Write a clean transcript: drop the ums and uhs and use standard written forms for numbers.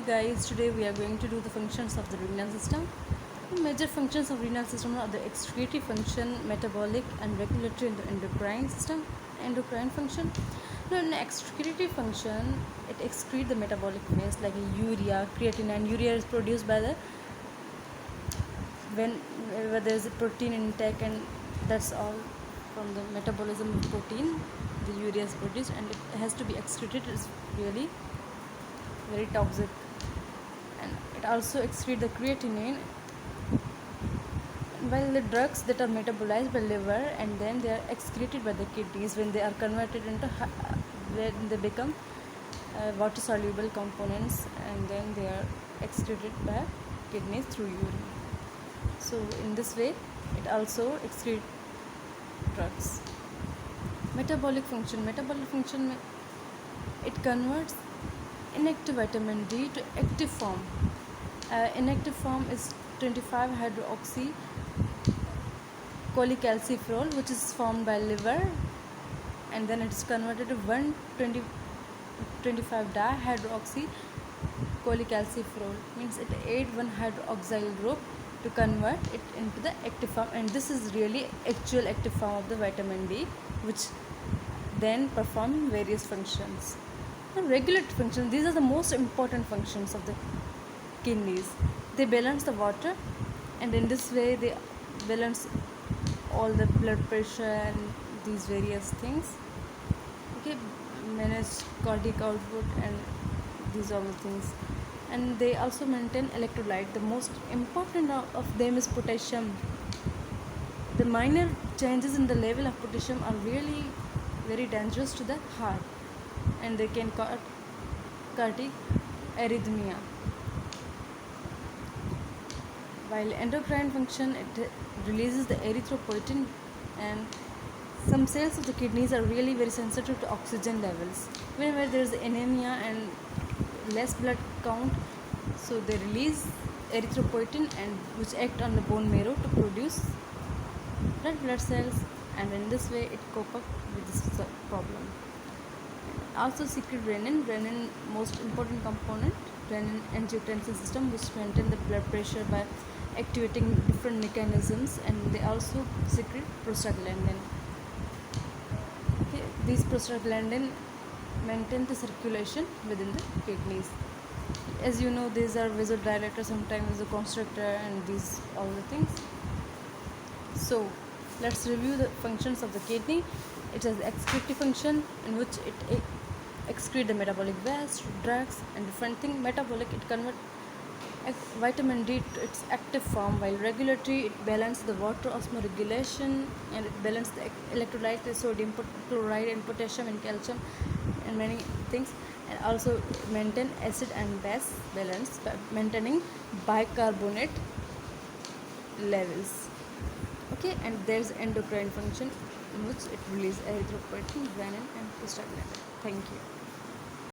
guys, today we are going to do the functions of the renal system. The major functions of renal system are the excretory function, metabolic and regulatory and the endocrine system. Endocrine function. Now in excretory function, it excretes the metabolic waste like urea, creatinine. Urea is produced by the where there is a protein intake, and that's all from the metabolism of protein. The urea is produced and it has to be excreted. It's really very toxic, and it also excretes the creatinine. While the drugs that are metabolized by liver and then they are excreted by the kidneys when they are converted into when they become water soluble components, and then they are excreted by kidneys through urine. So in this way it also excretes drugs. Metabolic function, it converts inactive vitamin D to active form. Inactive form is 25 hydroxy cholecalciferol, which is formed by liver, and then it is converted to 125 dihydroxy cholecalciferol. Means it aids one hydroxyl group to convert it into the active form, and this is really actual active form of the vitamin D, which then perform various functions. The regulatory function, these are the most important functions of the kidneys. They balance the water, and in this way they balance all the blood pressure and these various things. Okay, manage cardiac output and these are the things. And they also maintain electrolyte. The most important of them is potassium. The minor changes in the level of potassium are really very dangerous to the heart, and they can cause cardiac arrhythmia. While endocrine function, it releases the erythropoietin, and some cells of the kidneys are really very sensitive to oxygen levels. Whenever there is anemia and less blood count, so they release erythropoietin, and which act on the bone marrow to produce red blood cells, and in this way it cope up with this problem. Also secrete renin, most important component. Renin angiotensin system, which maintain the blood pressure by activating different mechanisms, and they also secrete prostaglandin. Okay, these prostaglandin maintain the circulation within the kidneys. As you know, these are vasodilator, sometimes the constrictor, and these all the things. So let's review the functions of the kidney. It has excretory function, in which it excrete the metabolic waste, drugs, and different things. Metabolic, it convert vitamin D to its active form, while regulatory, it balances the water osmoregulation, and it balances the electrolytes, the sodium, chloride, and potassium, and calcium, and many things, and also maintain acid and base balance by maintaining bicarbonate levels. Okay, and there's endocrine function, in which it releases erythropoietin, renin, and prostaglandin. Thank you.